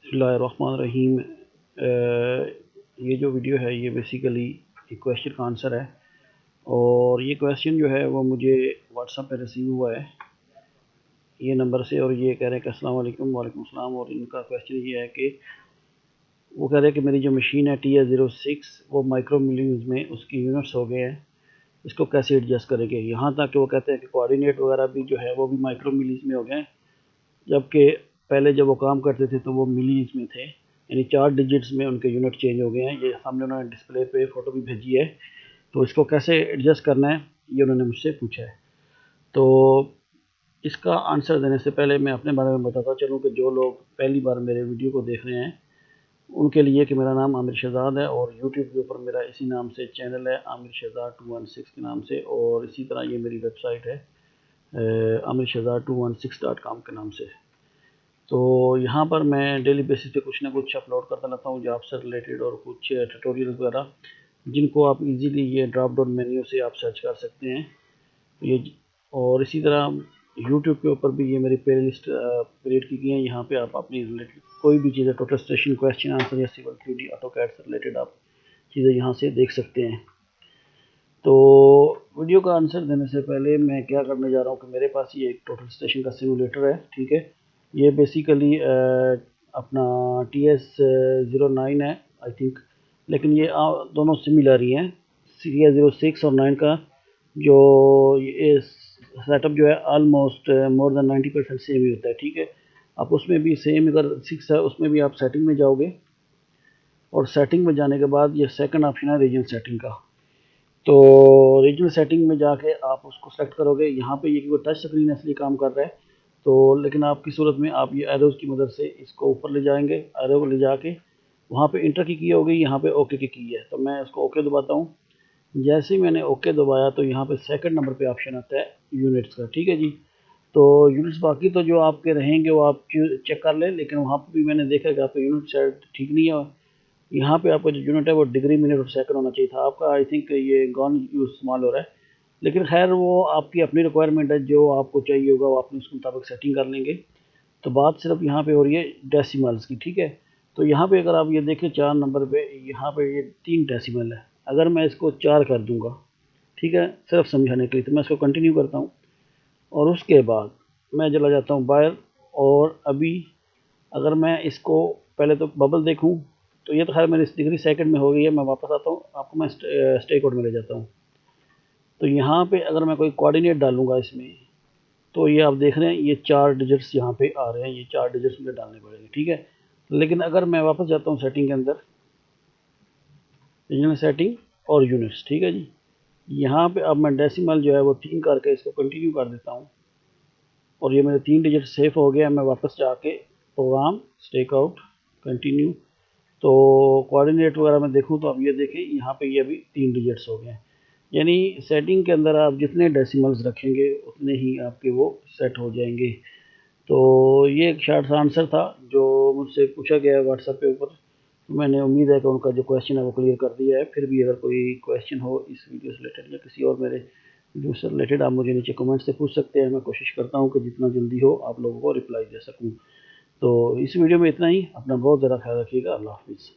بسم اللہ الرحمن الرحیم۔ یہ جو ویڈیو ہے یہ بیسیکلی ایک کویشچن کا آنسر ہے، اور یہ کویشچن جو ہے وہ مجھے واٹس ایپ پہ ریسیو ہوا ہے یہ نمبر سے، اور یہ کہہ رہے ہیں کہ السلام علیکم۔ وعلیکم السلام۔ اور ان کا کویشچن یہ ہے کہ وہ کہہ رہے ہیں کہ میری جو مشین ہے TS06 وہ مائکرو ملینز میں اس کی یونٹس ہو گئے ہیں، اس کو کیسے ایڈجسٹ کریں گے۔ یہاں تک کہ وہ کہتے ہیں کہ کوآرڈینیٹ وغیرہ بھی جو ہے وہ بھی مائکرو ملینز میں ہو گئے ہیں، جبکہ پہلے جب وہ کام کرتے تھے تو وہ ملیز میں تھے، یعنی 4 ڈیجٹس میں ان کے یونٹ چینج ہو گئے ہیں۔ یہ سامنے انہوں نے ڈسپلے پہ فوٹو بھی بھیجی ہے، تو اس کو کیسے ایڈجسٹ کرنا ہے یہ انہوں نے مجھ سے پوچھا ہے۔ تو اس کا آنسر دینے سے پہلے میں اپنے بارے میں بتاتا چلوں کہ جو لوگ پہلی بار میرے ویڈیو کو دیکھ رہے ہیں ان کے لیے کہ میرا نام عامر شہزاد ہے، اور یوٹیوب کے اوپر میرا اسی نام سے چینل ہے، عامر شہزاد 216 کے نام سے، اور اسی طرح یہ میری ویب سائٹ ہے amirshehzad216.com کے نام سے۔ تو یہاں پر میں ڈیلی بیسس پہ کچھ نہ کچھ اپلوڈ کرتا رہتا ہوں جاب سے ریلیٹڈ، اور کچھ ٹیوٹوریل وغیرہ جن کو آپ ایزیلی یہ ڈراپ ڈاؤن مینیو سے آپ سرچ کر سکتے ہیں یہ، اور اسی طرح یوٹیوب کے اوپر بھی یہ میری پلے لسٹ کریٹ کی گئی ہیں۔ یہاں پہ آپ اپنی ریلیٹڈ کوئی بھی چیزیں، ٹوٹل اسٹیشن، کویشچن آنسر یا سول 3D آٹو کیڈ سے ریلیٹڈ آپ چیزیں یہاں سے دیکھ سکتے ہیں۔ تو ویڈیو کا آنسر دینے سے پہلے میں کیا کرنے جا رہا ہوں کہ میرے پاس یہ ایک ٹوٹل اسٹیشن کا سیمولیٹر ہے، ٹھیک ہے۔ یہ بیسیکلی اپنا TS09 ہے آئی تھنک، لیکن یہ دونوں سملر ہی ہیں۔ TS06 اور 9 کا جو یہ سیٹ اپ جو ہے آلموسٹ مور دین 90% سیم ہی ہوتا ہے، ٹھیک ہے۔ آپ اس میں بھی سیم، اگر 6 ہے اس میں بھی آپ سیٹنگ میں جاؤ گے، اور سیٹنگ میں جانے کے بعد یہ سیکنڈ آپشن ہے ریجن سیٹنگ کا، تو ریجنل سیٹنگ میں جا کے آپ اس کو سلیکٹ کرو گے۔ یہاں پہ یہ ٹچ اسکرین اس لیے کام کر رہا ہے، تو لیکن آپ کی صورت میں آپ یہ ایروز کی مدد سے اس کو اوپر لے جائیں گے، ایرو کو لے جا کے وہاں پہ انٹر کی ہوگی، یہاں پہ اوکے کی ہے، تو میں اس کو اوکے دباتا ہوں۔ جیسے ہی میں نے اوکے دبایا تو یہاں پہ سیکنڈ نمبر پہ آپشن آتا ہے یونٹس کا، ٹھیک ہے جی۔ تو یونٹس باقی تو جو آپ کے رہیں گے وہ آپ چیک کر لیں، لیکن وہاں پہ بھی میں نے دیکھا کہ آپ کا یونٹ شاید ٹھیک نہیں ہے۔ یہاں پہ آپ کا جو یونٹ ہے وہ ڈگری منٹ اور سیکنڈ ہونا چاہیے تھا آپ کا، آئی تھنک یہ گون یوز استعمال ہو رہا ہے، لیکن خیر وہ آپ کی اپنی ریکوائرمنٹ ہے، جو آپ کو چاہیے ہوگا وہ آپ اس کے مطابق سیٹنگ کر لیں گے۔ تو بات صرف یہاں پہ ہو رہی ہے ڈیسیملز کی، ٹھیک ہے۔ تو یہاں پہ اگر آپ یہ دیکھیں 4 نمبر پہ یہاں پہ یہ 3 ڈیسیمل ہے، اگر میں اس کو 4 کر دوں گا، ٹھیک ہے، صرف سمجھانے کے لیے، تو میں اس کو کنٹینیو کرتا ہوں، اور اس کے بعد میں چلا جاتا ہوں باہر، اور ابھی اگر میں اس کو پہلے تو ببل دیکھوں تو یہ تو خیر میری ڈگری سیکنڈ میں ہو گئی ہے، میں واپس آتا ہوں، آپ کو میں اسٹے کوڈ میں لے جاتا ہوں۔ تو یہاں پہ اگر میں کوئی کوآرڈینیٹ ڈالوں گا اس میں، تو یہ آپ دیکھ رہے ہیں یہ 4 ڈیجٹس یہاں پہ آ رہے ہیں، یہ 4 ڈیجٹس مجھے ڈالنے پڑیں گے، ٹھیک ہے۔ لیکن اگر میں واپس جاتا ہوں سیٹنگ کے اندر، ریجنل سیٹنگ اور یونٹس، ٹھیک ہے جی، یہاں پہ اب میں ڈیسیمل جو ہے وہ 3 کر کے اس کو کنٹینیو کر دیتا ہوں، اور یہ میرے 3 ڈیجٹ سیف ہو گیا۔ میں واپس جا کے پروگرام اسٹیک آؤٹ کنٹینیو، تو کوآرڈینیٹ وغیرہ میں دیکھوں تو اب یہ دیکھیں یہاں پہ یہ بھی 3 ڈیجٹس ہو گئے ہیں، یعنی سیٹنگ کے اندر آپ جتنے ڈیسیملز رکھیں گے اتنے ہی آپ کے وہ سیٹ ہو جائیں گے۔ تو یہ ایک شارٹ سا آنسر تھا جو مجھ سے پوچھا گیا ہے واٹس ایپ کے اوپر، میں نے امید ہے کہ ان کا جو کویشچن ہے وہ کلیئر کر دیا ہے۔ پھر بھی اگر کوئی کویشچن ہو اس ویڈیو سے ریلیٹڈ یا کسی اور میرے ویڈیو سے ریلیٹڈ، آپ مجھے نیچے کمنٹ سے پوچھ سکتے ہیں، میں کوشش کرتا ہوں کہ جتنا جلدی ہو آپ لوگوں کو رپلائی دے سکوں۔ تو اس ویڈیو میں اتنا ہی، اپنا بہت زیادہ خیال رکھیے گا، اللہ حافظ۔